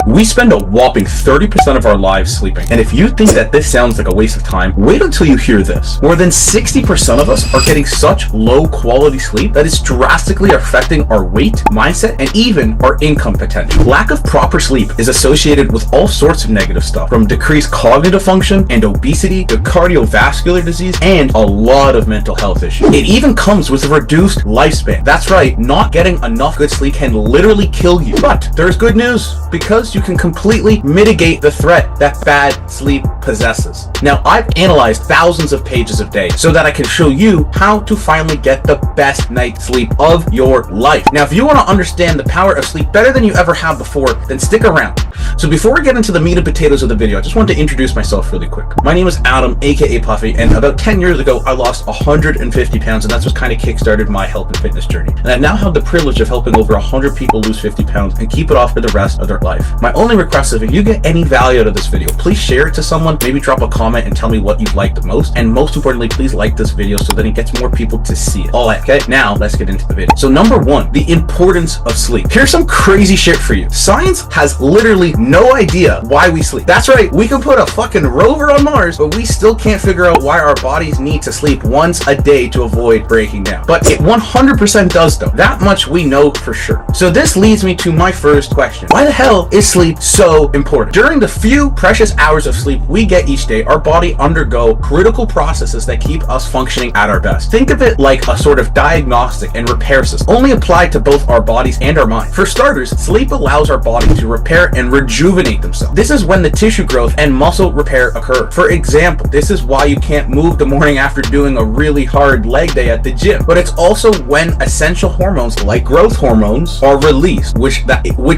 We spend a whopping 30% of our lives sleeping. And if you think that this sounds like a waste of time, wait until you hear this. More than 60% of us are getting such low quality sleep that it's drastically affecting our weight, mindset, and even our income potential. Lack of proper sleep is associated with all sorts of negative stuff, from decreased cognitive function and obesity to cardiovascular disease and a lot of mental health issues. It even comes with a reduced lifespan. That's right, not getting enough good sleep can literally kill you. But there's good news, because you can completely mitigate the threat that bad sleep possesses. Now, I've analyzed thousands of pages of data so that I can show you how to finally get the best night's sleep of your life. Now, if you want to understand the power of sleep better than you ever have before, then stick around. So before we get into the meat and potatoes of the video, I just want to introduce myself really quick. My name is Adam, aka Puffy, and about 10 years ago, I lost 150 pounds, and that's what kind of kickstarted my health and fitness journey. And I've now had the privilege of helping over 100 people lose 50 pounds and keep it off for the rest of their life. My only request is, if you get any value out of this video, please share it to someone, maybe drop a comment and tell me what you liked the most, and most importantly, please like this video so that it gets more people to see it. Alright, okay, now let's get into the video. So number one, the importance of sleep. Here's some crazy shit for you. Science has literally no idea why we sleep. That's right, we can put a fucking rover on Mars, but we still can't figure out why our bodies need to sleep once a day to avoid breaking down. But it 100% does though. That much we know for sure. So this leads me to my first question. Why the hell is sleep so important? During the few precious hours of sleep we get each day, our body undergo critical processes that keep us functioning at our best. Think of it like a sort of diagnostic and repair system, only applied to both our bodies and our mind. For starters, sleep allows our body to repair and rejuvenate themselves. This is when the tissue growth and muscle repair occur. For example, this is why you can't move the morning after doing a really hard leg day at the gym. But it's also when essential hormones like growth hormones are released, which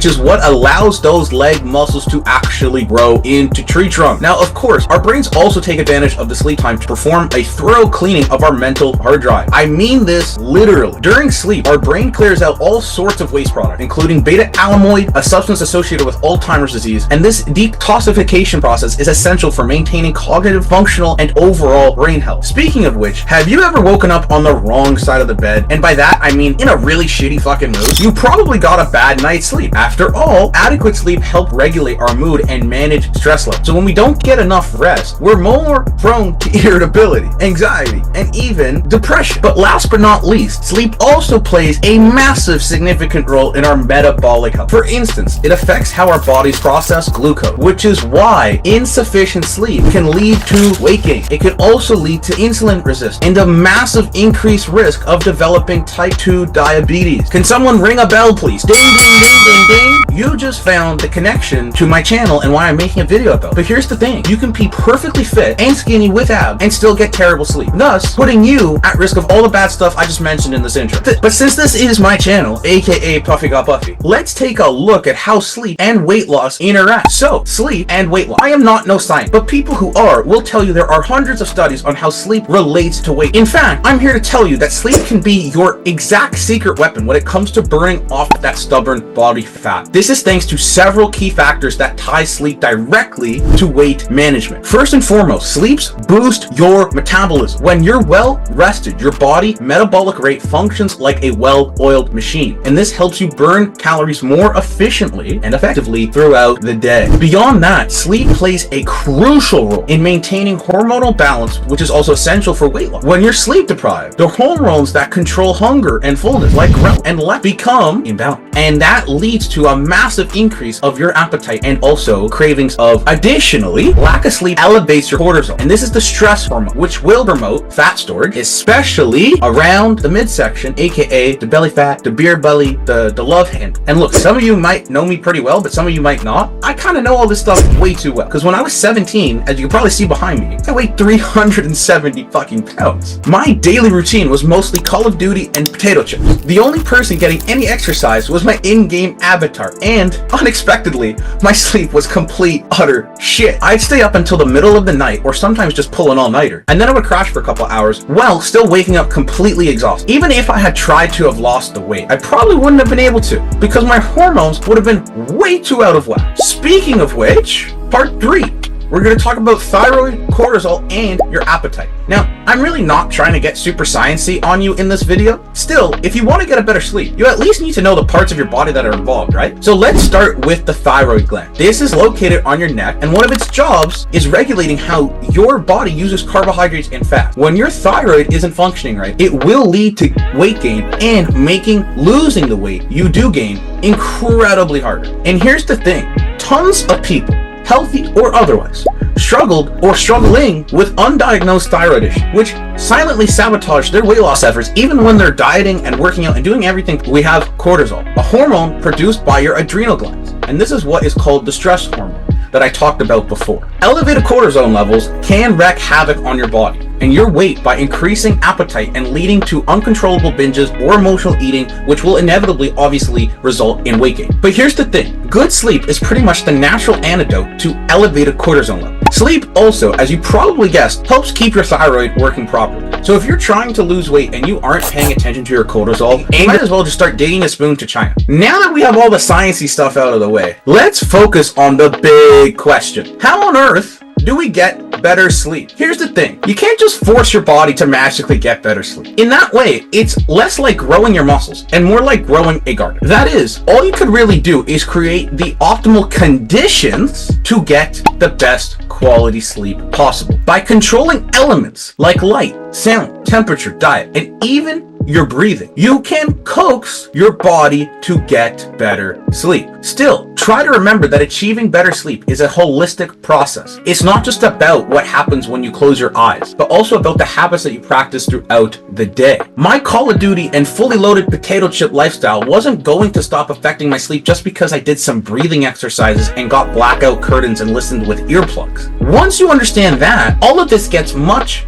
is what allows those leg muscles to actually grow into tree trunk. Now, of course, our brains also take advantage of the sleep time to perform a thorough cleaning of our mental hard drive. I mean this literally. During sleep, our brain clears out all sorts of waste products, including beta-amyloid, a substance associated with Alzheimer's disease, and this detoxification process is essential for maintaining cognitive, functional, and overall brain health. Speaking of which, have you ever woken up on the wrong side of the bed? And by that, I mean in a really shitty fucking mood. You probably got a bad night's sleep. After all, adequate sleep helps regulate our mood and manage stress levels. So when we don't get enough rest, we're more prone to irritability, anxiety, and even depression. But last but not least, sleep also plays a massive significant role in our metabolic health. For instance, it affects how our bodies process glucose, which is why insufficient sleep can lead to weight gain. It can also lead to insulin resistance and a massive increased risk of developing type 2 diabetes. Can someone ring a bell, please? Ding, ding, ding, ding, ding. You just found the connection to my channel and why I'm making a video about it. But here's the thing, you can be perfectly fit and skinny with abs and still get terrible sleep, thus putting you at risk of all the bad stuff I just mentioned in this intro. But since this is my channel, aka Puffy Got Puffy, let's take a look at how sleep and weight loss interact. So, sleep and weight loss. I am not no scientist, but people who are will tell you there are hundreds of studies on how sleep relates to weight. In fact, I'm here to tell you that sleep can be your exact secret weapon when it comes to burning off that stubborn body fat. This is thanks to several key factors that tie sleep directly to weight management. First and foremost, sleeps boost your metabolism. When you're well rested, your body metabolic rate functions like a well-oiled machine, and this helps you burn calories more efficiently and effectively throughout the day. Beyond that, sleep plays a crucial role in maintaining hormonal balance, which is also essential for weight loss. When you're sleep deprived, the hormones that control hunger and fullness, like growth and leptin, become imbalanced, and that leads to a massive increase of your appetite and also cravings of. Additionally, lack of sleep elevates your cortisol, and this is the stress hormone, which will promote fat storage, especially around the midsection, aka the belly fat, the beer belly, the love handle. And look, some of you might know me pretty well, but some of you might not. I kind of know all this stuff way too well, because when I was 17, as you can probably see behind me, I weighed 370 fucking pounds. My daily routine was mostly Call of Duty and potato chips. The only person getting any exercise was my in-game avatar, and unexpectedly, my sleep was complete utter shit. I'd stay up until the middle of the night, or sometimes just pull an all-nighter, and then I would crash for a couple hours while still waking up completely exhausted. Even if I had tried to have lost the weight, I probably wouldn't have been able to, because my hormones would have been way too out of whack. Speaking of which, part 3. we're going to talk about thyroid, cortisol, and your appetite. Now, I'm really not trying to get super sciencey on you in this video. Still, if you want to get a better sleep, you at least need to know the parts of your body that are involved, right? So let's start with the thyroid gland. This is located on your neck, and one of its jobs is regulating how your body uses carbohydrates and fat. When your thyroid isn't functioning right, it will lead to weight gain and making losing the weight you do gain incredibly harder. And here's the thing, tons of people, healthy or otherwise, struggled or struggling with undiagnosed thyroid issues, which silently sabotage their weight loss efforts even when they're dieting and working out and doing everything. We have cortisol, a hormone produced by your adrenal glands, and this is what is called the stress hormone that I talked about before. Elevated cortisol levels can wreak havoc on your body and your weight by increasing appetite and leading to uncontrollable binges or emotional eating, which will inevitably obviously result in weight gain. But here's the thing, good sleep is pretty much the natural antidote to elevated cortisol levels. Sleep also, as you probably guessed, helps keep your thyroid working properly. So if you're trying to lose weight and you aren't paying attention to your cortisol, you might as well just start digging a spoon to China. Now that we have all the sciencey stuff out of the way, let's focus on the big question. How on earth do we get better sleep? Here's the thing, you can't just force your body to magically get better sleep. In that way, it's less like growing your muscles and more like growing a garden. That is, all you could really do is create the optimal conditions to get the best quality sleep possible by controlling elements like light, sound, temperature, diet, and even your breathing. You can coax your body to get better sleep. Still, try to remember that achieving better sleep is a holistic process. It's not just about what happens when you close your eyes, but also about the habits that you practice throughout the day. My Call of Duty and fully loaded potato chip lifestyle wasn't going to stop affecting my sleep just because I did some breathing exercises and got blackout curtains and listened with earplugs. Once you understand that, all of this gets much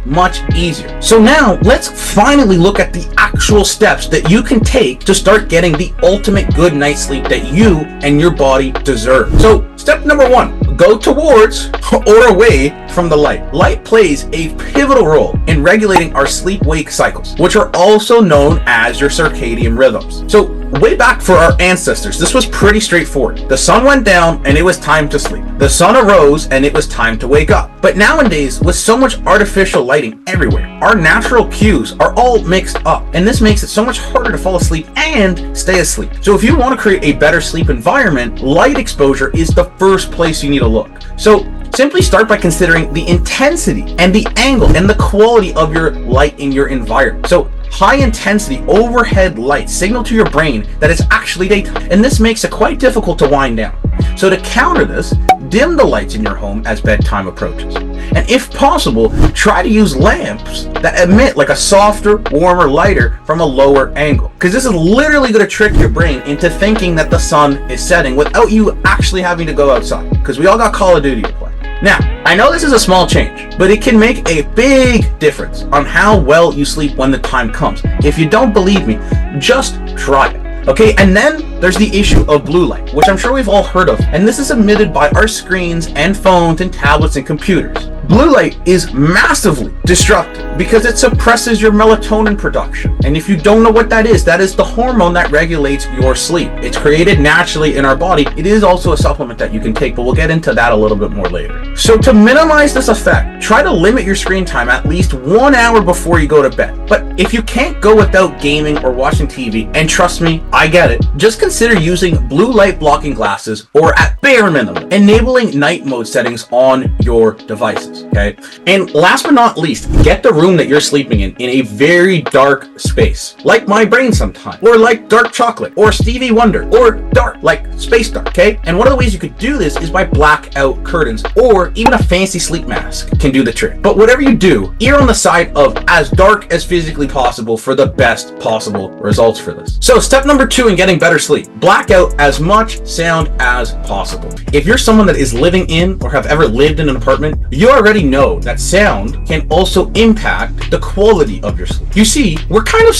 easier. So now, let's finally look at the actual steps that you can take to start getting the ultimate good night's sleep that you and your body deserve. So step number 1, go towards or away from the light. Light plays a pivotal role in regulating our sleep-wake cycles, which are also known as your circadian rhythms. So way back for our ancestors, this was pretty straightforward. The sun went down and it was time to sleep. The sun arose and it was time to wake up. But nowadays, with so much artificial lighting everywhere, our natural cues are all mixed up, and this makes it so much harder to fall asleep and stay asleep. So if you want to create a better sleep environment, light exposure is the first place you need to look. So simply start by considering the intensity and the angle and the quality of your light in your environment. So high intensity overhead lights signal to your brain that it's actually daytime, and this makes it quite difficult to wind down. So to counter this, dim the lights in your home as bedtime approaches. And if possible, try to use lamps that emit like a softer, warmer, lighter from a lower angle. Because this is literally going to trick your brain into thinking that the sun is setting without you actually having to go outside. Because we all got Call of Duty to play. Now, I know this is a small change, but it can make a big difference on how well you sleep when the time comes. If you don't believe me, just try it. Okay, and then there's the issue of blue light, which I'm sure we've all heard of, and this is emitted by our screens and phones and tablets and computers. Blue light is massively destructive because it suppresses your melatonin production. And if you don't know what that is the hormone that regulates your sleep. It's created naturally in our body. It is also a supplement that you can take, but we'll get into that a little bit more later. So to minimize this effect, try to limit your screen time at least 1 hour before you go to bed. But if you can't go without gaming or watching TV, and trust me, I get it, just consider using blue light blocking glasses, or at bare minimum, enabling night mode settings on your devices, okay? And last but not least, get the room that you're sleeping in a very dark space, like my brain sometimes, or like dark chocolate, or Stevie Wonder, or dark, like space dark, okay? And one of the ways you could do this is by blackout curtains, or even a fancy sleep mask can do the trick. But whatever you do, err on the side of as dark as physically possible for the best possible results for this. So step number 2 in getting better sleep, black out as much sound as possible. If you're someone that is living in or have ever lived in an apartment, you already know that sound can also impact the quality of your sleep. You see, we're kind of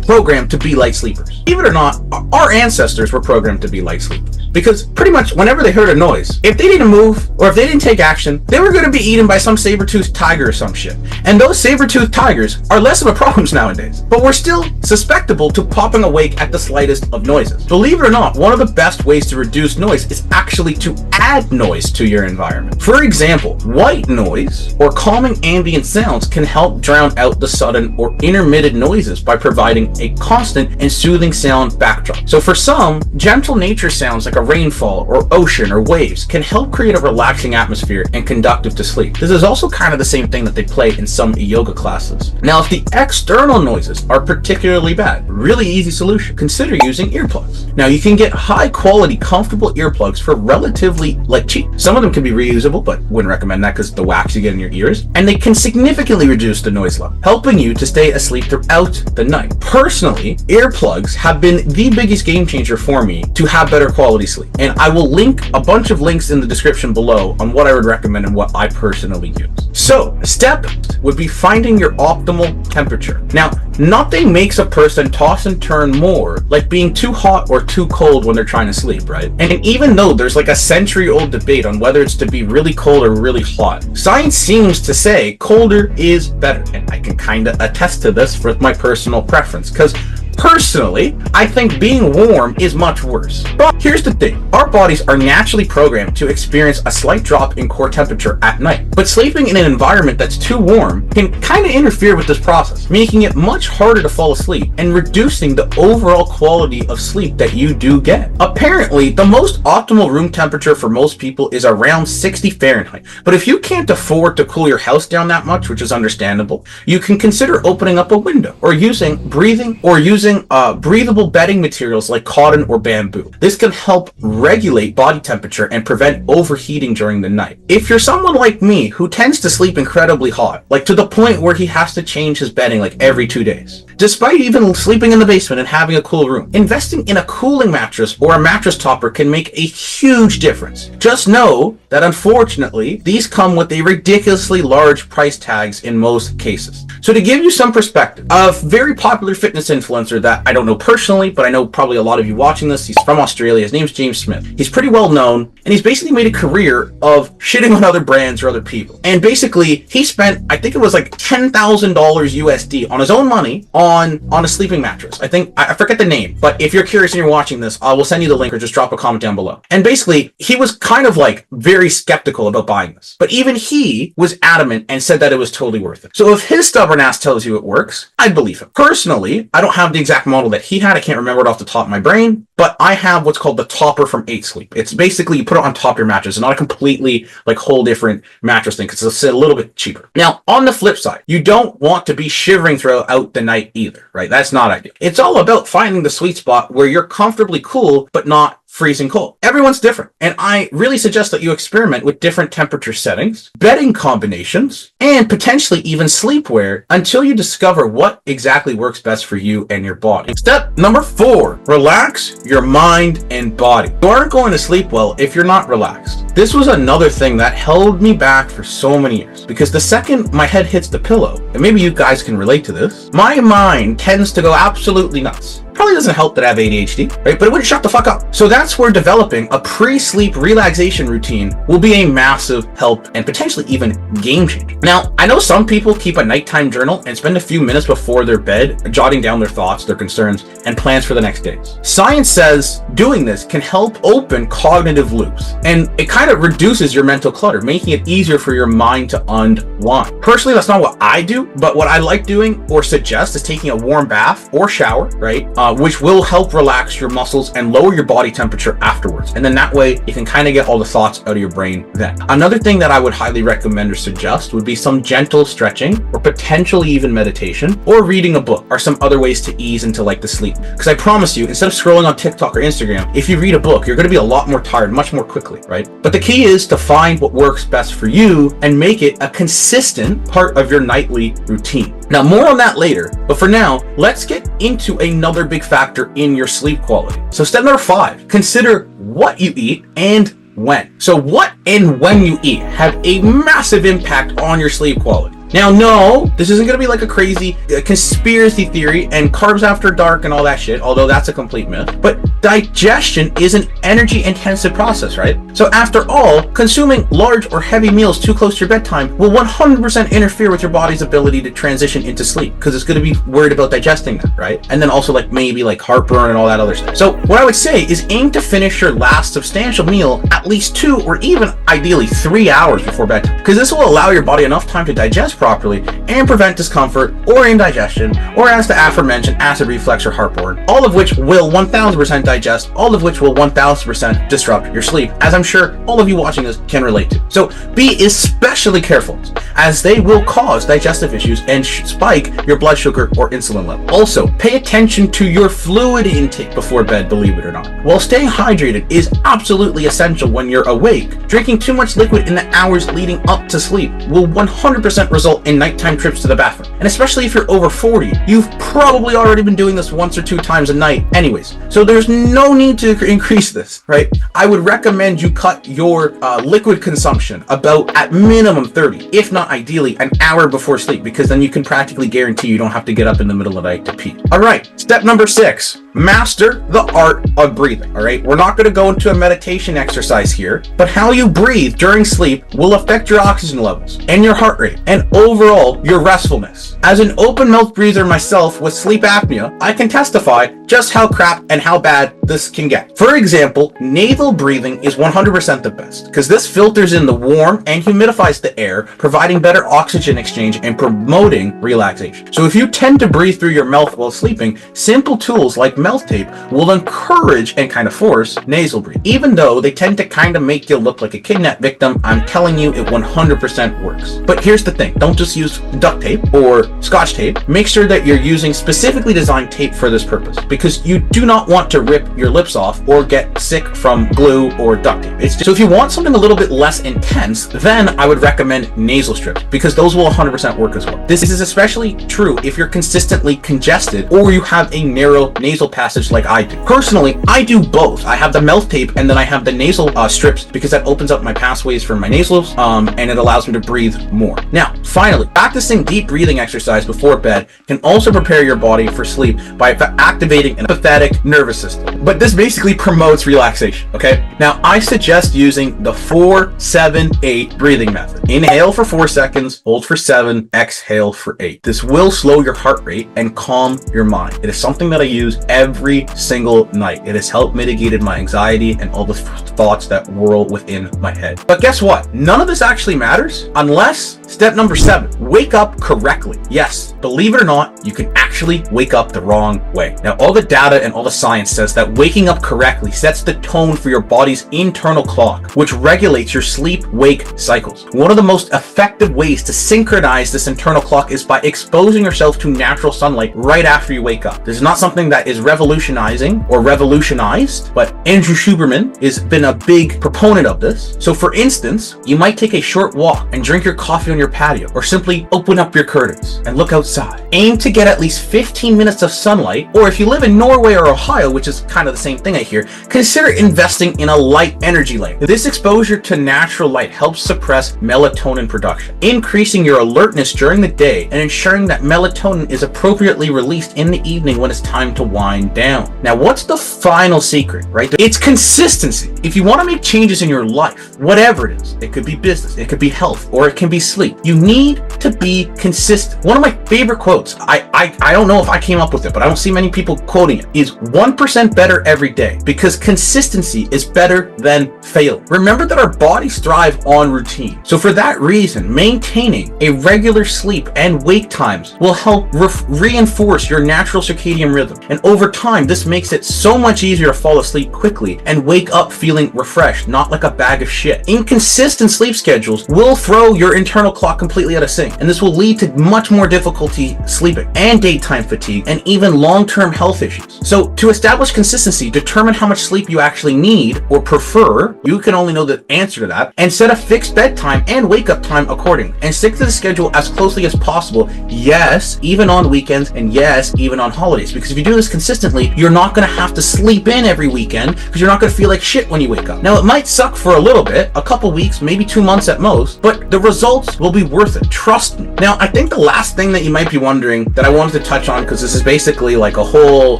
programmed to be light sleepers. Believe it or not, our ancestors were programmed to be light sleepers. because pretty much whenever they heard a noise, if they didn't move or if they didn't take action, they were going to be eaten by some saber-toothed tiger or some shit. And those saber-toothed tigers are less of a problem nowadays, but we're still susceptible to popping awake at the slightest of noises. Believe it or not, one of the best ways to reduce noise is actually to add noise to your environment. For example, white noise or calming ambient sounds can help drown out the sudden or intermittent noises by providing a constant and soothing sound backdrop. So for some, gentle nature sounds like a rainfall or ocean or waves can help create a relaxing atmosphere and conducive to sleep. This is also kind of the same thing that they play in some yoga classes. Now, if the external noises are particularly bad, really easy solution, consider using earplugs. Now, you can get high quality, comfortable earplugs for relatively cheap. Some of them can be reusable, but wouldn't recommend that because the wax you get in your ears, and they can significantly reduce the noise level, helping you to stay asleep throughout the night. Personally, earplugs have been the biggest game changer for me to have better quality sleep, and I will link a bunch of links in the description below on what I would recommend and what I personally use. So, step would be finding your optimal temperature. Now, nothing makes a person toss and turn more like being too hot or too cold when they're trying to sleep, right? And even though there's a century-old debate on whether it's to be really cold or really hot, science seems to say colder is better, and I can kind of attest to this with my personal preference, because personally, I think being warm is much worse. But here's the thing. Our bodies are naturally programmed to experience a slight drop in core temperature at night. But sleeping in an environment that's too warm can kind of interfere with this process, making it much harder to fall asleep and reducing the overall quality of sleep that you do get. Apparently, the most optimal room temperature for most people is around 60 Fahrenheit. But if you can't afford to cool your house down that much, which is understandable, you can consider opening up a window or using breathable bedding materials like cotton or bamboo. This can help regulate body temperature and prevent overheating during the night. If you're someone like me who tends to sleep incredibly hot, to the point where he has to change his bedding every 2 days, despite even sleeping in the basement and having a cool room, investing in a cooling mattress or a mattress topper can make a huge difference. Just know that unfortunately, these come with a ridiculously large price tags in most cases. So to give you some perspective, a very popular fitness influencer that I don't know personally, but I know probably a lot of you watching this, he's from Australia, his name's James Smith. He's pretty well known, and he's basically made a career of shitting on other brands or other people. And basically, he spent, I think it was $10,000 USD on his own money on a sleeping mattress. I forget the name, but if you're curious and you're watching this, I will send you the link or just drop a comment down below. And basically, he was kind of very skeptical about buying this, but even he was adamant and said that it was totally worth it. So if his stubborn ass tells you it works, I'd believe him. Personally, I don't have the exact model that he had. I can't remember it off the top of my brain, but I have what's called the topper from 8 Sleep. It's basically you put it on top of your mattress. It's not a completely whole different mattress thing because it's a little bit cheaper. Now, on the flip side, you don't want to be shivering throughout the night either, right? That's not ideal. It's all about finding the sweet spot where you're comfortably cool, but not freezing cold. Everyone's different, and I really suggest that you experiment with different temperature settings, bedding combinations, and potentially even sleepwear until you discover what exactly works best for you and your body. Step number 4, relax your mind and body. You aren't going to sleep well if you're not relaxed. This was another thing that held me back for so many years, because the second my head hits the pillow, and maybe you guys can relate to this, my mind tends to go absolutely nuts. Probably doesn't help that I have ADHD, right? But it wouldn't shut the fuck up. So that's where developing a pre-sleep relaxation routine will be a massive help and potentially even game changer. Now, I know some people keep a nighttime journal and spend a few minutes before their bed jotting down their thoughts, their concerns, and plans for the next days. Science says doing this can help open cognitive loops, and it kind of reduces your mental clutter, making it easier for your mind to unwind. Personally, that's not what I do, but what I like doing or suggest is taking a warm bath or shower, right? Which will help relax your muscles and lower your body temperature afterwards. And then that way you can kind of get all the thoughts out of your brain then. Another thing that I would highly recommend or suggest would be some gentle stretching or potentially even meditation or reading a book or some other ways to ease into the sleep. Because I promise you, instead of scrolling on TikTok or Instagram, if you read a book, you're going to be a lot more tired much more quickly, right? But the key is to find what works best for you and make it a consistent part of your nightly routine. Now, more on that later, but for now, let's get into another big factor in your sleep quality. So step number 5, consider what you eat and when. So what and when you eat have a massive impact on your sleep quality. Now, no, this isn't going to be like a crazy conspiracy theory and carbs after dark and all that shit, although that's a complete myth. But digestion is an energy intensive process, right? So after all, consuming large or heavy meals too close to your bedtime will 100% interfere with your body's ability to transition into sleep, because it's going to be worried about digesting that, right? And then also like maybe like heartburn and all that other stuff. So what I would say is aim to finish your last substantial meal at least 2 or even ideally 3 hours before bedtime, because this will allow your body enough time to digest properly and prevent discomfort or indigestion, or as the aforementioned acid reflux or heartburn, all of which will 1000% digest, all of which will 1000% disrupt your sleep, as I'm sure all of you watching this can relate to. So be especially careful, as they will cause digestive issues and spike your blood sugar or insulin level. Also, pay attention to your fluid intake before bed, believe it or not. While staying hydrated is absolutely essential when you're awake, drinking too much liquid in the hours leading up to sleep will 100% result in nighttime trips to the bathroom. And especially if you're over 40, you've probably already been doing this 1 or 2 times a night anyways. So there's no need to increase this, right? I would recommend you cut your liquid consumption about at minimum 30, if not ideally an hour before sleep, because then you can practically guarantee you don't have to get up in the middle of the night to pee. All right, step number 6, master the art of breathing. All right, we're not going to go into a meditation exercise here, but how you breathe during sleep will affect your oxygen levels and your heart rate and overall your restfulness. As an open mouth breather myself with sleep apnea, I can testify just how crap and how bad this can get. For example, nasal breathing is 100% the best, because this filters in the warm and humidifies the air, providing better oxygen exchange and promoting relaxation. So if you tend to breathe through your mouth while sleeping, simple tools like mouth tape will encourage and kind of force nasal breathing. Even though they tend to kind of make you look like a kidnap victim, I'm telling you it 100% works. But here's the thing, don't just use duct tape or scotch tape. Make sure that you're using specifically designed tape for this purpose, because you do not want to rip your lips off or get sick from glue or duct tape. So if you want something a little bit less intense, then I would recommend nasal strips, because those will 100% work as well. This is especially true if you're consistently congested or you have a narrow nasal passage like I do. Personally, I do both. I have the mouth tape and then I have the nasal strips, because that opens up my pathways for my nasals and it allows me to breathe more. Now, finally, practicing deep breathing exercise before bed can also prepare your body for sleep by activating an empathetic nervous system. But this basically promotes relaxation, okay? Now, I suggest using the 4-7-8 breathing method. Inhale for 4 seconds, hold for 7, exhale for 8. This will slow your heart rate and calm your mind. It is something that I use every single night. It has helped mitigated my anxiety and all the thoughts that whirl within my head. But guess what? None of this actually matters unless step number 7, wake up correctly. Yes, believe it or not, you can actually wake up the wrong way. Now, all the data and all the science says that waking up correctly sets the tone for your body's internal clock, which regulates your sleep-wake cycles. One of the most effective ways to synchronize this internal clock is by exposing yourself to natural sunlight right after you wake up. This is not something that is revolutionizing or revolutionized, but Andrew Huberman has been a big proponent of this. So for instance, you might take a short walk and drink your coffee on your patio, or simply open up your curtains and look outside. Aim to get at least 15 minutes of sunlight, or if you live in Norway or Ohio, which is kind of the same thing I hear, consider investing in a light energy lamp. This exposure to natural light helps suppress melatonin production, increasing your alertness during the day and ensuring that melatonin is appropriately released in the evening when it's time to wind down. Now, what's the final secret, right? It's consistency. If you want to make changes in your life, whatever it is, it could be business, it could be health, or it can be sleep, you need to be consistent. One of my favorite quotes, I don't know if I came up with it, but I don't see many people quoting it, is 1% better every day, because consistency is better than failing. Remember that our bodies thrive on routine. So for that reason, maintaining a regular sleep and wake times will help reinforce your natural circadian rhythm. And over time, this makes it so much easier to fall asleep quickly and wake up feeling refreshed, not like a bag of shit. Inconsistent sleep schedules will throw your internal clock completely out of sync, and this will lead to much more difficulty sleeping and daytime fatigue and even long-term health issues. So to establish consistency, determine how much sleep you actually need or prefer. You can only know the answer to that, and set a fixed bedtime and wake up time accordingly, and stick to the schedule as closely as possible. Yes, even on weekends, and yes, even on holidays, because if you do this consistently, you're not going to have to sleep in every weekend, because you're not going to feel like shit when you wake up. Now, it might suck for a little bit, a couple weeks, maybe 2 months at most, but the results will be worth it. Trust Trust me. Now, I think the last thing that you might be wondering that I wanted to touch on, because this is basically like a whole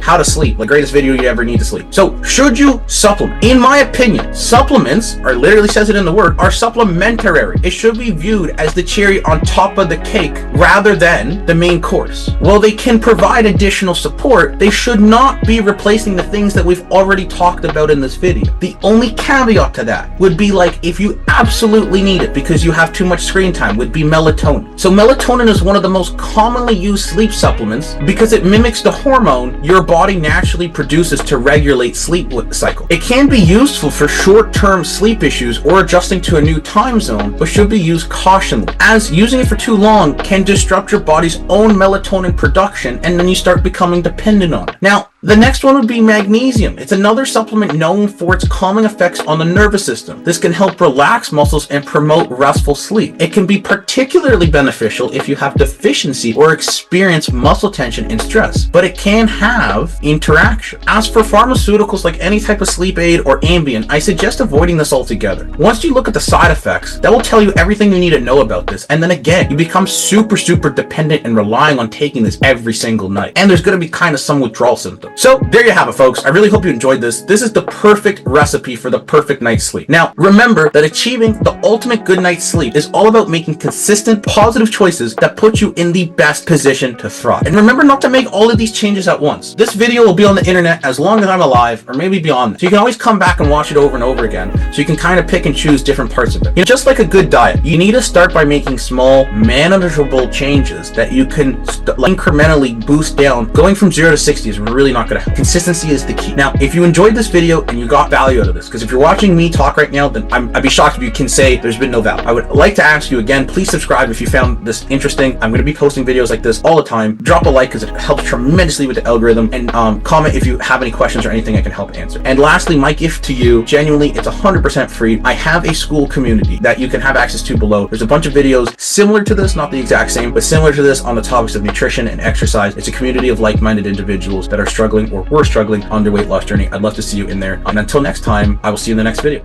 how to sleep, the greatest video you ever need to sleep. So, should you supplement? In my opinion, supplements, or literally says it in the word, are supplementary. It should be viewed as the cherry on top of the cake rather than the main course. While they can provide additional support, they should not be replacing the things that we've already talked about in this video. The only caveat to that would be like if you absolutely need it because you have too much screen time, would be melatonin. So melatonin is one of the most commonly used sleep supplements because it mimics the hormone your body naturally produces to regulate sleep cycle. It can be useful for short-term sleep issues or adjusting to a new time zone, but should be used cautionally, as using it for too long can disrupt your body's own melatonin production and then you start becoming dependent on it. Now, the next one would be magnesium. It's another supplement known for its calming effects on the nervous system. This can help relax muscles and promote restful sleep. It can be particularly beneficial if you have deficiency or experience muscle tension and stress, but it can have interaction. As for pharmaceuticals like any type of sleep aid or Ambien, I suggest avoiding this altogether. Once you look at the side effects, that will tell you everything you need to know about this, and then again, you become super dependent and relying on taking this every single night, and there's going to be kind of some withdrawal symptoms. So there you have it, folks. I really hope you enjoyed this. This is the perfect recipe for the perfect night's sleep. Now, remember that achieving the ultimate good night's sleep is all about making consistent, positive choices that put you in the best position to thrive. And remember not to make all of these changes at once. This video will be on the internet as long as I'm alive, or maybe beyond this. So you can always come back and watch it over and over again, so you can kind of pick and choose different parts of it. You know, just like a good diet, you need to start by making small, manageable changes that you can incrementally boost down. Going from 0 to 60 is really not going to help. Consistency is the key. Now, if you enjoyed this video and you got value out of this, because if you're watching me talk right now, then I'd be shocked if you can say there's been no value. I would like to ask you again, please subscribe if you found this interesting. I'm going to be posting videos like this all the time. Drop a like because it helps tremendously with the algorithm, and comment if you have any questions or anything I can help answer. And lastly, my gift to you, genuinely, it's 100% free. I have a school community that you can have access to below. There's a bunch of videos similar to this, not the exact same, but similar to this on the topics of nutrition and exercise. It's a community of like-minded individuals that are struggling or were struggling on their weight loss journey. I'd love to see you in there. And until next time, I will see you in the next video.